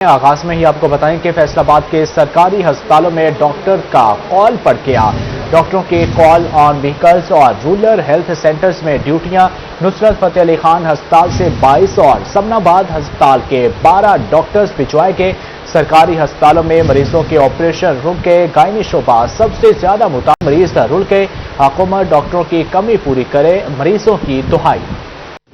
آغاز میں ہی آپ کو بتائیں کہ فیصل آباد کے سرکاری ہسپتالوں میں ڈاکٹر کا کال پڑ گیا۔ ڈاکٹروں کے کال آن وہیکلز اور رورل ہیلتھ سینٹرز میں ڈیوٹیاں۔ نصرت فتح علی خان ہسپتال سے 22 اور سمن آباد ہسپتال کے 12 ڈاکٹرز بھجوائے گئے۔ سرکاری ہسپتالوں میں مریضوں کے آپریشن رک گئے۔ گائنی شعبہ سب سے زیادہ متاثر، مریض رل گئے۔ حکومت ڈاکٹروں کی کمی پوری کرے، مریضوں کی دہائی۔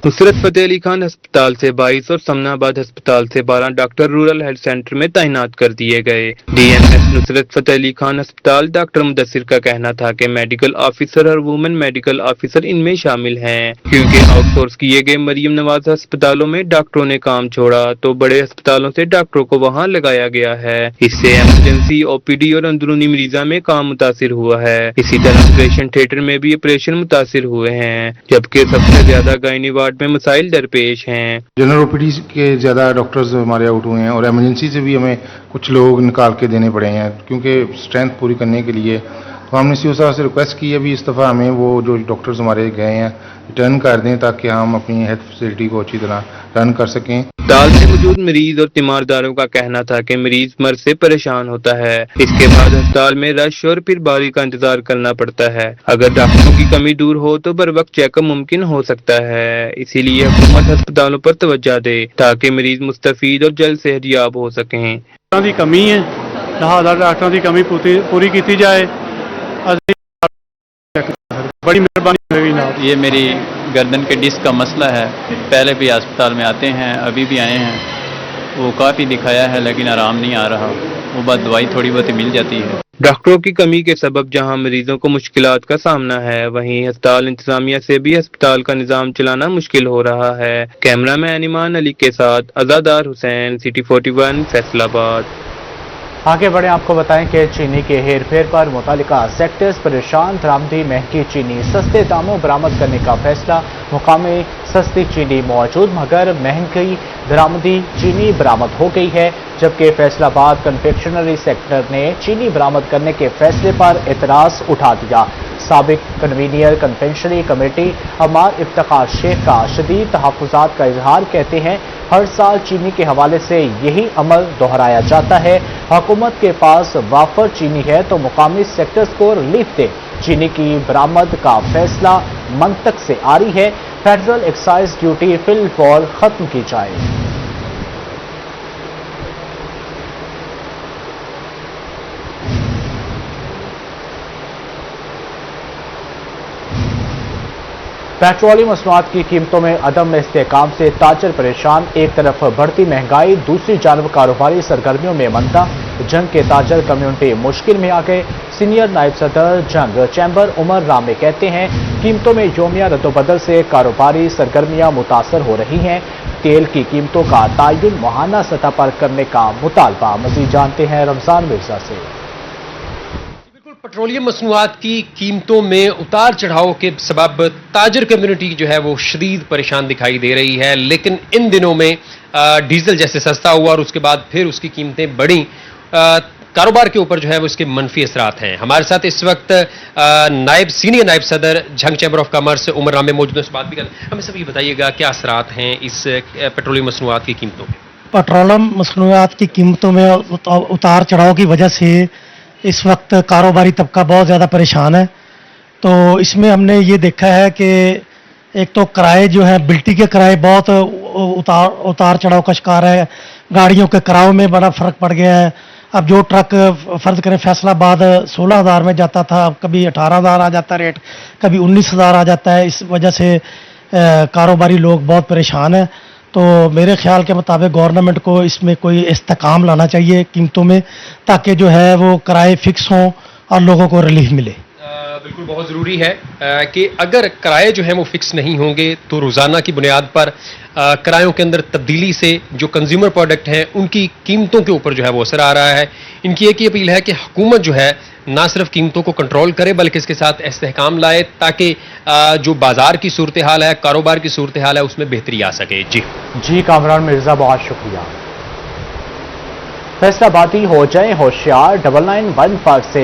نصرت فتح علی خان ہسپتال سے 22 اور سمن آباد ہسپتال سے 12 ڈاکٹر رورل ہیلتھ سینٹر میں تعینات کر دیے گئے۔ D M S Nusrat Fateh Ali Khan ہسپتال ڈاکٹر مدثر کا کہنا تھا کہ میڈیکل آفیسر اور وومن میڈیکل آفیسر ان میں شامل ہیں، کیونکہ آؤٹ سورس کیے گئے مریم نواز ہسپتالوں میں ڈاکٹروں نے کام چھوڑا تو بڑے ہسپتالوں سے ڈاکٹروں کو وہاں لگایا گیا ہے۔ اس سے ایمرجنسی، او پی ڈی اور اندرونی مریضہ میں کام متاثر ہوا ہے۔ اسی طرح آپریشن تھیٹر میں بھی آپریشن متاثر ہوئے ہیں، جبکہ سب سے زیادہ گائنی وارڈ میں مسائل درپیش ہیں۔ جنرل او پی ڈی کے زیادہ ڈاکٹرز ہمارے آؤٹ ہوئے ہیں اور ایمرجنسی سے بھی ہمیں کچھ لوگ نکال کے دینے پڑے ہیں، کیونکہ اسٹرینتھ پوری کرنے کے لیے تو ہم نے سی او صاحب سے ریکویسٹ کی ہے ابھی اس دفعہ ہمیں وہ جو ڈاکٹرز ہمارے گئے ہیں ریٹرن کر دیں تاکہ ہم اپنی ہیلتھ فیسلٹی کو اچھی طرح رن کر سکیں۔ ہسپتال میں موجود مریض اور تیمارداروں کا کہنا تھا کہ مریض مرض سے پریشان ہوتا ہے، اس کے بعد ہسپتال میں رش اور پھر باری کا انتظار کرنا پڑتا ہے۔ اگر ڈاکٹروں کی کمی دور ہو تو بر وقت چیک اپ ممکن ہو سکتا ہے، اسی لیے حکومت ہسپتالوں پر توجہ دے تاکہ مریض مستفید اور جلد صحت یاب ہو سکیں۔ ڈاکٹروں کی کمی ہے، لہٰذا ڈاکٹروں کی کمی پوری کی جائے۔ بڑی مہربانی ہوگی جناب۔ یہ میری گردن کے ڈسک کا مسئلہ ہے، پہلے بھی اسپتال میں آتے ہیں، ابھی بھی آئے ہیں، وہ کافی دکھایا ہے لیکن آرام نہیں آ رہا، وہ بعد دوائی تھوڑی بہت مل جاتی ہے۔ ڈاکٹروں کی کمی کے سبب جہاں مریضوں کو مشکلات کا سامنا ہے، وہیں ہسپتال انتظامیہ سے بھی ہسپتال کا نظام چلانا مشکل ہو رہا ہے۔ کیمرہ مین ایمان علی کے ساتھ عزادار حسین، سٹی 41، فیصل آباد۔ آگے بڑھیں، آپ کو بتائیں کہ چینی کے ہیر پھیر پر متعلقہ سیکٹرز پریشان۔ درآمدی مہنگی چینی سستے داموں برآمد کرنے کا فیصلہ۔ مقامی سستی چینی موجود مگر مہنگی درآمدی چینی برآمد ہو گئی ہے، جبکہ فیصل آباد کنفیکشنری سیکٹر نے چینی برآمد کرنے کے فیصلے پر اعتراض اٹھا دیا۔ سابق convener confectionery committee Ammar Iftikhar شیخ کا شدید تحفظات کا اظہار، کہتے ہیں ہر سال چینی کے حوالے سے یہی عمل دہرایا جاتا ہے۔ حکومت کے پاس وافر چینی ہے تو مقامی سیکٹرز کو ریلیف دے۔ چینی کی برآمد کا فیصلہ منطق سے عاری ہے، فیڈرل ایکسائز ڈیوٹی فی الفور ختم کی جائے۔ پیٹرولیم مصنوعات کی قیمتوں میں عدم استحکام سے تاجر پریشان۔ ایک طرف بڑھتی مہنگائی، دوسری جانب کاروباری سرگرمیوں میں مندا۔ جنگ کے تاجر کمیونٹی مشکل میں آ گئے۔ سینئر نائب صدر جنگ چیمبر عمر رامے کہتے ہیں قیمتوں میں یومیہ رد و بدل سے کاروباری سرگرمیاں متاثر ہو رہی ہیں۔ تیل کی قیمتوں کا تعین ماہانہ سطح پر کرنے کا مطالبہ۔ مزید جانتے ہیں رمضان مرزا سے۔ پیٹرولیم مصنوعات کی قیمتوں میں اتار چڑھاؤ کے سبب تاجر کمیونٹی جو ہے وہ شدید پریشان دکھائی دے رہی ہے، لیکن ان دنوں میں ڈیزل جیسے سستا ہوا اور اس کے بعد پھر اس کی قیمتیں بڑھیں، کاروبار کے اوپر جو ہے وہ اس کے منفی اثرات ہیں۔ ہمارے ساتھ اس وقت سینئر نائب صدر جنگ چیمبر آف کامرس عمر رامے موجود ہیں، اس بات بھی کریں۔ ہمیں سب یہ بتائیے گا کیا اثرات ہیں اس پیٹرولیم مصنوعات کی قیمتوں میں؟ پیٹرولیم مصنوعات کی قیمتوں میں اتار چڑھاؤ کی وجہ سے اس وقت کاروباری طبقہ بہت زیادہ پریشان ہے۔ تو اس میں ہم نے یہ دیکھا ہے کہ ایک تو کرائے جو ہیں، بلٹی کے کرائے بہت اتار چڑھاؤ کا شکار ہے۔ گاڑیوں کے کرایوں میں بڑا فرق پڑ گیا ہے۔ اب جو ٹرک فرض کریں فیصل آباد 16,000 میں جاتا تھا، کبھی 18,000 آ جاتا ہے ریٹ، کبھی 19,000 آ جاتا ہے۔ اس وجہ سے کاروباری لوگ بہت پریشان ہیں۔ تو میرے خیال کے مطابق گورنمنٹ کو اس میں کوئی استحکام لانا چاہیے قیمتوں میں، تاکہ جو ہے وہ کرائے فکس ہوں اور لوگوں کو ریلیف ملے۔ بالکل بہت ضروری ہے کہ اگر کرائے جو ہیں وہ فکس نہیں ہوں گے تو روزانہ کی بنیاد پر کرایوں کے اندر تبدیلی سے جو کنزیومر پروڈکٹ ہیں ان کی قیمتوں کے اوپر جو ہے وہ اثر آ رہا ہے۔ ان کی ایک ہی اپیل ہے کہ حکومت جو ہے نہ صرف قیمتوں کو کنٹرول کرے بلکہ اس کے ساتھ استحکام لائے تاکہ جو بازار کی صورتحال ہے، کاروبار کی صورتحال ہے، اس میں بہتری آ سکے۔ جی کامران مرزا، بہت شکریہ۔ فیصل آبادی ہو جائیں ہوشیار، 9915 سے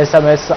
SMS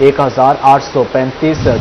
1835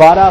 12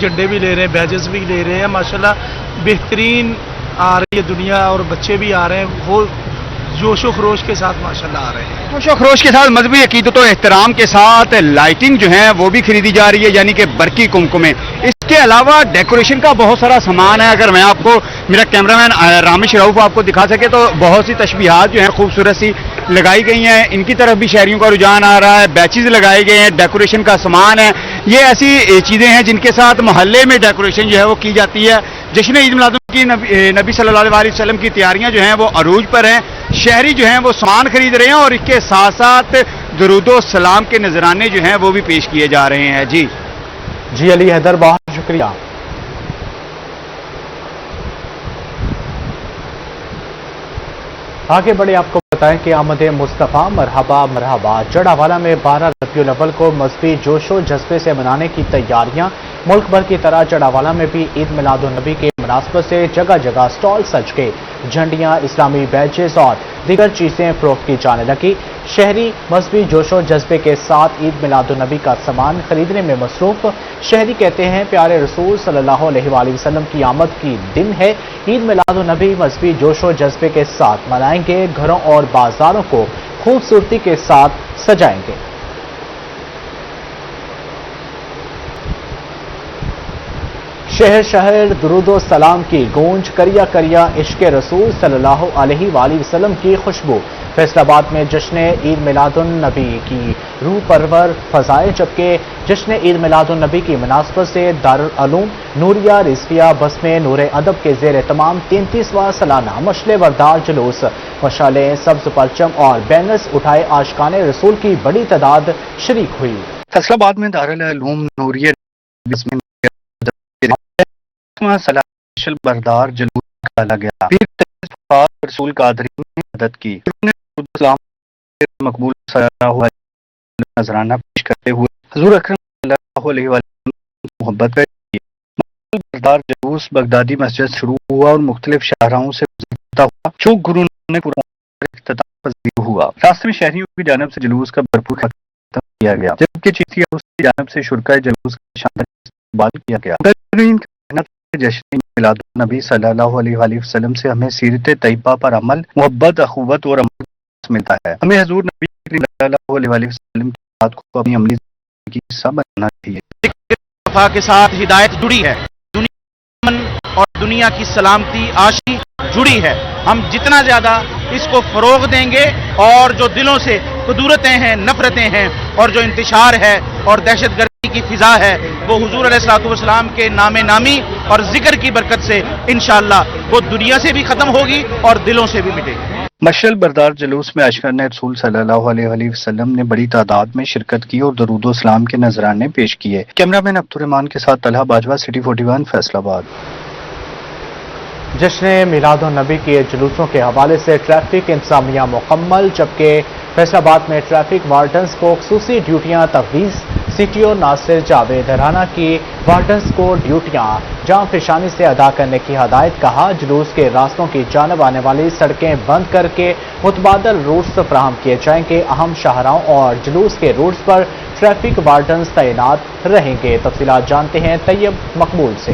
جھنڈے بھی لے رہے ہیں, بیجز بھی لے رہے ہیں. ماشاءاللہ بہترین آ رہی ہے دنیا, اور بچے بھی آ رہے ہیں, وہ جوش و خروش کے ساتھ ماشاءاللہ آ رہے ہیں. جوش و خروش کے ساتھ, مذہبی عقیدت و احترام کے ساتھ لائٹنگ جو ہے وہ بھی خریدی جا رہی ہے, یعنی کہ برقی کمکمیں. اس کے علاوہ ڈیکوریشن کا بہت سارا سامان ہے. اگر میں آپ کو, میرا کیمرہ مین رامش رؤف آپ کو دکھا سکے تو بہت سی تشبیہات جو ہیں خوبصورت سی لگائی گئی ہیں. ان کی طرف بھی شہریوں کا رجحان آ رہا ہے. بیچز لگائے گئے ہیں, ڈیکوریشن کا سامان ہے. یہ ایسی چیزیں ہیں جن کے ساتھ محلے میں ڈیکوریشن جو ہے وہ کی جاتی ہے. جشن عید میلاد کی نبی صلی اللہ علیہ وسلم کی تیاریاں جو ہیں وہ عروج پر ہیں. شہری جو ہیں وہ سامان خرید رہے ہیں, اور اس کے ساتھ ساتھ درود و سلام کے نذرانے جو ہیں وہ بھی پیش کیے جا رہے ہیں. جی علی حیدر, بہت شکریہ. آگے بڑھے آپ کو بتائیں کہ آمد مصطفیٰ مرحبا مرحبا. جڑاوالا میں 12 ربیع الاول کو مذہبی جوش و جذبے سے منانے کی تیاریاں. ملک بھر کی طرح جڑاوالا میں بھی عید میلاد النبی کے مناسبت سے جگہ جگہ سٹال سج گئے. جھنڈیاں, اسلامی بیجز اور دیگر چیزیں فروخت کی جانے لگی. شہری مذہبی جوش و جذبے کے ساتھ عید میلاد النبی کا سامان خریدنے میں مصروف. شہری کہتے ہیں پیارے رسول صلی اللہ علیہ وآلہ وسلم کی آمد کی دن ہے. عید میلاد النبی مذہبی جوش و جذبے کے ساتھ منائیں گے. گھروں اور بازاروں کو خوبصورتی کے ساتھ سجائیں گے. شہر شہر درود و سلام کی گونج, کریا کریا عشق رسول صلی اللہ علیہ وآلہ وسلم کی خوشبو. فیصل آباد میں جشن عید میلاد النبی کی روح پرور فضائے, جبکہ جشن عید میلاد النبی کی مناسبت سے دارالعلوم نوریہ رضویہ بس میں نور ادب کے زیر اہتمام 33واں سالانہ مشعل بردار جلوس. مشعلیں, سبز پرچم اور بینرز اٹھائے عاشقان رسول کی بڑی تعداد شریک ہوئی. فیصل آباد میں دارالعلوم نوریہ بس میں مشعل بردار جلوس نکالا گیا. پیر رسول قادری نے مدد کی. اسلام مقبول نذرانہ پیش کرتے ہوئے حضور اکرم صلی اللہ علیہ وسلم محبت کی. بردار جلوس بغدادی مسجد شروع ہوا اور مختلف شاہراہوں سے گزرتا ہوا چوک گرو نانک اختتام پذیر ہوا. راستے میں شہریوں کی جانب سے جلوس کا بھرپور خدمت کیا گیا, جبکہ چیتھی ہاؤس کی جانب سے شرکائے جلوس کا شاندار استقبال کیا گیا. جشن میلاد النبی صلی اللہ علیہ وآلہ وسلم سے ہمیں سیرت طیبہ پر عمل, محبت, اخوت اور عمل ملتا ہے. ہمیں حضور نبی صلی اللہ علیہ وآلہ وسلم کی بات کو اپنی عملی زندگی کی حصہ بنانا چاہیے. وفا کے ساتھ ہدایت جڑی ہے, دنیا امن اور دنیا کی سلامتی آشی جڑی ہے. ہم جتنا زیادہ اس کو فروغ دیں گے, اور جو دلوں سے قدورتیں ہیں, نفرتیں ہیں, اور جو انتشار ہے اور دہشت گردی کی فضا ہے, وہ حضور علیہ الصلوۃ والسلام کے نام نامی اور ذکر کی برکت سے انشاءاللہ وہ دنیا سے بھی ختم ہوگی اور دلوں سے بھی مٹے گی. مشعل بردار جلوس میں عاشقان رسول صلی اللہ علیہ وآلہ وسلم نے بڑی تعداد میں شرکت کی اور درود و سلام کے نذرانے پیش کیے. کیمرہ مین عبدالرحمان کے ساتھ طلحہ باجوہ, سٹی 41 فیصل آباد. جشن میلاد النبی کے جلوسوں کے حوالے سے ٹریفک انتظامیہ مکمل, جبکہ فیصل آباد میں ٹریفک وارڈنز کو خصوصی ڈیوٹیاں تفویض. سی ٹی او ناصر جاوید رانا کی وارڈنز کو ڈیوٹیاں جاں فشانی سے ادا کرنے کی ہدایت. کہا جلوس کے راستوں کی جانب آنے والی سڑکیں بند کر کے متبادل روٹس فراہم کیے جائیں گے. اہم شاہراہوں اور جلوس کے روٹس پر ٹریفک وارڈنز تعینات رہیں گے. تفصیلات جانتے ہیں طیب مقبول سے.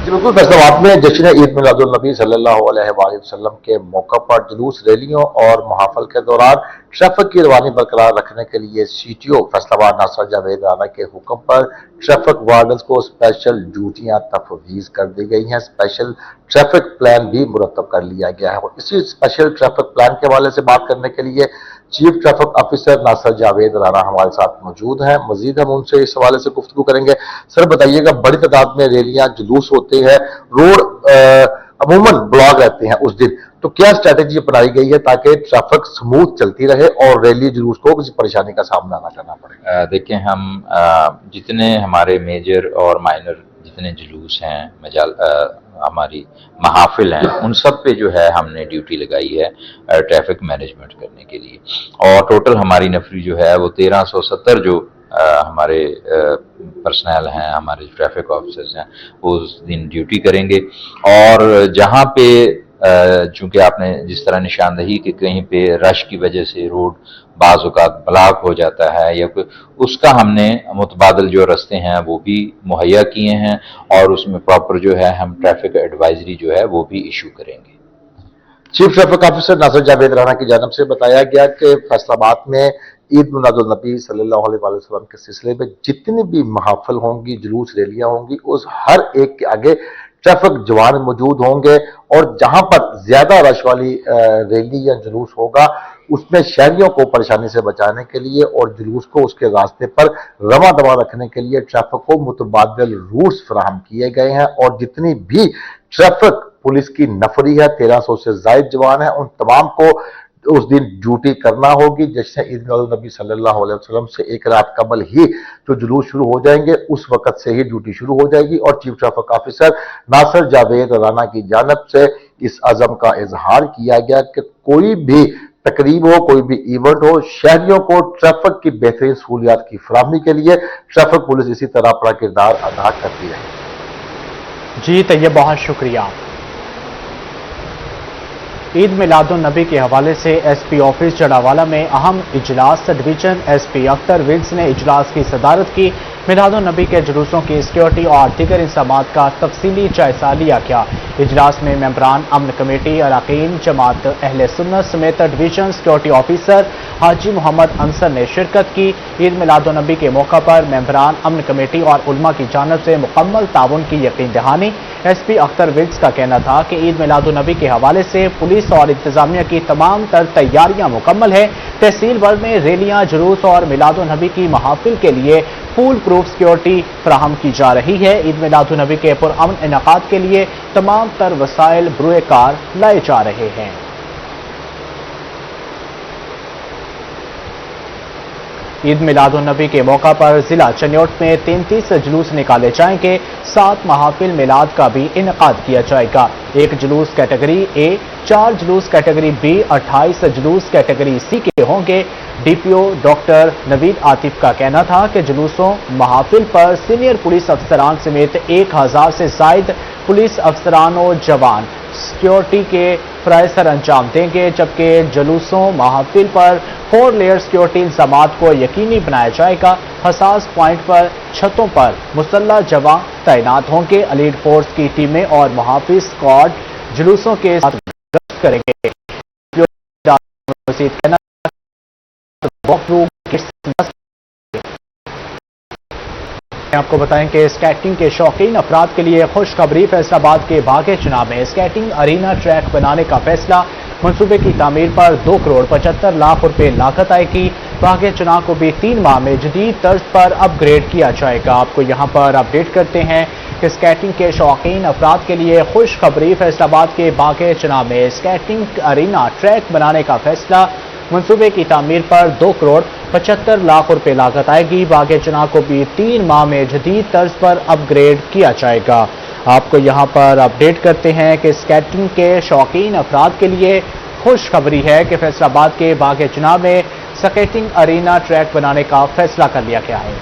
بالکل, فیصل آباد میں جشن عید میلاد النبی صلی اللہ علیہ وآلہ وسلم کے موقع پر جلوس, ریلیوں اور محافل کے دوران ٹریفک کی روانی برقرار رکھنے کے لیے سی ٹی او فیصل آباد ناصر جاوید رانا کے حکم پر ٹریفک وارڈنز کو اسپیشل ڈیوٹیاں تفویض کر دی گئی ہیں. اسپیشل ٹریفک پلان بھی مرتب کر لیا گیا ہے. اور اسی اسپیشل ٹریفک پلان کے حوالے سے بات کرنے کے لیے چیف ٹریفک آفیسر ناصر جاوید رانا ہمارے ساتھ موجود ہیں. مزید ہم ان سے اس حوالے سے گفتگو کریں گے. سر بتائیے گا, بڑی تعداد میں ریلیاں, جلوس ہوتے ہیں, روڈ عموماً بلاک رہتے ہیں اس دن, تو کیا اسٹریٹجی اپنائی گئی ہے تاکہ ٹریفک سموتھ چلتی رہے اور ریلی جلوس کو کسی پریشانی کا سامنا نہ کرنا پڑے؟ دیکھیں, ہم جتنے ہمارے میجر اور مائنر جتنے جلوس ہیں, ہماری محافل ہیں, ان سب پہ جو ہے ہم نے ڈیوٹی لگائی ہے ٹریفک مینجمنٹ کرنے کے لیے. اور ٹوٹل ہماری نفری جو ہے وہ 1370 جو ہمارے پرسنل ہیں, ہمارے ٹریفک آفیسرز ہیں, وہ اس دن ڈیوٹی کریں گے. اور جہاں پہ چونکہ آپ نے جس طرح نشاندہی کہ کہیں پہ رش کی وجہ سے روڈ بعض اوقات بلاک ہو جاتا ہے یا اس کا ہم نے متبادل جو رستے ہیں وہ بھی مہیا کیے ہیں اور اس میں پراپر جو ہے ہم ٹریفک ایڈوائزری جو ہے وہ بھی ایشو کریں گے۔ چیف ٹریفک آفیسر ناصر جاوید رانا کی جانب سے بتایا گیا کہ فیصل آباد میں عید میلاد النبی صلی اللہ علیہ وسلم کے سلسلے میں جتنی بھی محافل ہوں گی، جلوس ریلیاں ہوں گی، اس ہر ایک کے آگے ٹریفک جوان موجود ہوں گے، اور جہاں پر زیادہ رش والی ریلی یا جلوس ہوگا اس میں شہریوں کو پریشانی سے بچانے کے لیے اور جلوس کو اس کے راستے پر رواں دواں رکھنے کے لیے ٹریفک کو متبادل روٹس فراہم کیے گئے ہیں، اور جتنی بھی ٹریفک پولیس کی نفری ہے، 1300 سے زائد جوان ہیں، ان تمام کو اس دن ڈیوٹی کرنا ہوگی۔ جیسے عید میلاد النبی صلی اللہ علیہ وسلم سے ایک رات قبل ہی جو جلوس شروع ہو جائیں گے اس وقت سے ہی ڈیوٹی شروع ہو جائے گی، اور چیف ٹریفک آفیسر ناصر جاوید رانا کی جانب سے اس عزم کا اظہار کیا گیا کہ کوئی بھی تقریب ہو، کوئی بھی ایونٹ ہو، شہریوں کو ٹریفک کی بہترین سہولیات کی فراہمی کے لیے ٹریفک پولیس اسی طرح اپنا کردار ادا کرتی رہے۔ جی طیب، بہت شکریہ۔ عید میلاد النبی کے حوالے سے ایس پی آفس جڑاوالا میں اہم اجلاس، division S P Akhtar whales نے اجلاس کی صدارت کی۔ میلاد النبی کے جلوسوں کی سیکیورٹی اور دیگر انتظامات کا تفصیلی جائزہ لیا گیا۔ اجلاس میں ممبران امن کمیٹی، اراکین جماعت اہل سنت سمیت ڈویژن سیکیورٹی آفیسر حاجی محمد انصر نے شرکت کی۔ عید میلاد النبی کے موقع پر ممبران امن کمیٹی اور علماء کی جانب سے مکمل تعاون کی یقین دہانی۔ ایس پی اختر ولز کا کہنا تھا کہ عید میلاد النبی کے حوالے سے پولیس اور انتظامیہ کی تمام تر تیاریاں مکمل ہیں۔ تحصیل بھر میں ریلیاں، جلوس اور میلاد النبی کی محافل کے لیے فول پروف سیکیورٹی فراہم کی جا رہی ہے۔ عید میلاد النبی کے پرامن انعقاد کے لیے تمام تر وسائل بروئے کار لائے جا رہے ہیں۔ عید میلاد النبی کے موقع پر ضلع چنیوٹ میں 33 جلوس نکالے جائیں گے، 7 محافل میلاد کا بھی انعقاد کیا جائے گا۔ 1 جلوس کیٹیگری اے، 4 جلوس کیٹیگری بی، 28 جلوس کیٹیگری سی کے ہوں گے۔ ڈی پی او ڈاکٹر نوید عاطف کا کہنا تھا کہ جلوسوں محافل پر سینئر پولیس افسران سمیت 1000 سے زائد پولیس افسران و جوان سیکیورٹی کے فرائض سر انجام دیں گے، جبکہ جلوسوں محافل پر 4 لیئر سیکیورٹی انتظامات کو یقینی بنایا جائے گا۔ حساس پوائنٹ پر چھتوں پر مسلح جوان تعینات ہوں گے۔ الیٹ فورس کی ٹیمیں اور محافظ اسکواڈ جلوسوں کے ساتھ گشت کریں گے۔ آپ کو بتائیں کہ اسکیٹنگ کے شوقین افراد کے لیے خوشخبری، فیصل آباد کے باغ چناو میں اسکیٹنگ ارینا ٹریک بنانے کا فیصلہ۔ منصوبے کی تعمیر پر 2,75,00,000 روپے لاگت آئے گی۔ باغ چناو کو بھی 3 ماہ میں جدید طرز پر اپ گریڈ کیا جائے گا۔ آپ کو یہاں پر اپڈیٹ کرتے ہیں کہ اسکیٹنگ کے شوقین افراد کے لیے خوشخبری، فیصل آباد کے باغ چناو میں اسکیٹنگ ارینا ٹریک بنانے کا فیصلہ۔ منصوبے کی تعمیر پر 2,75,00,000 روپے لاگت آئے گی۔ باغ چناو کو بھی 3 ماہ میں جدید طرز پر اپ گریڈ کیا جائے گا۔ آپ کو یہاں پر اپڈیٹ کرتے ہیں کہ اسکیٹنگ کے شوقین افراد کے لیے خوشخبری ہے کہ فیصل آباد کے باغ چناو میں اسکیٹنگ ارینا ٹریک بنانے کا فیصلہ کر لیا گیا ہے۔